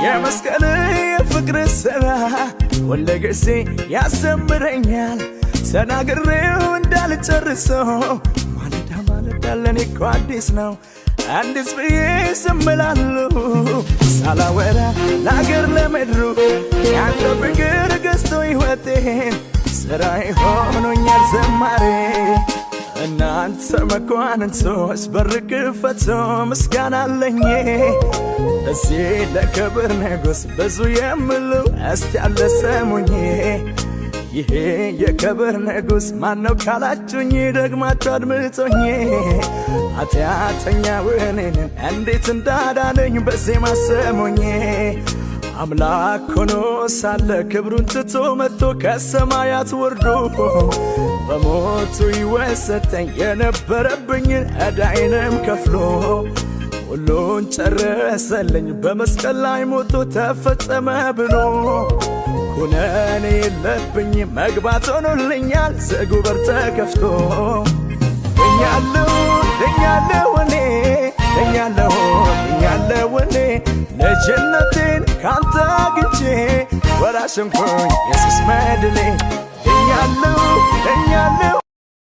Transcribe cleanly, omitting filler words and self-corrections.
يا مسكن የፍቅር ስራ ሁል ጊዜ ያሰምረኛል ተናግሬው እንዳልጨርሰው ማለዳ ማለዳ ለኔ እኮ አዲስ ነው አዲስ ብዬ ስምላለሁ ሳላወራ ለአገር ለምድሩ ያንተ ፍቅር ገዝቶ ሕይወቴን ስራዬ ሆኖኛል ዘማሬ እናንተ መኳንንቶች በር ክፈቱ ምስጋና አለኝ ለዚህ ለክብር ንጉሥ ብዙ የምለው እስቲ ያለ ሰሙኝ ይሄ የክብር ንጉሥ ማነው ካላችሁኝ ደግማችሁ አድምጡኝ ኃጢአተኛውን እኔን እንዴት እንዳዳነኝ በዜማ ሰሙኝ አምላክ ሆኖ ሳለ ክብሩን ትቶ መጥቶ ከሰማያት ወርዶ በሞቱ ይወሰደኝ የነበረብኝን ዕዳዬንም ከፍሎ ሁሉን ጨረሰልኝ በመስቀል ላይ ሞቶ ተፈጸመ ብሎ ኩነኔ የለብኝ መግባት ሆኖልኛል ዝጉ በር ተከፍቶ ድኛለሁ እኔ ለጀነቴን ካንተ አግኝቼ ወራሽ እንኩኝ ኢየሱስ መድኔ ድኛለሁ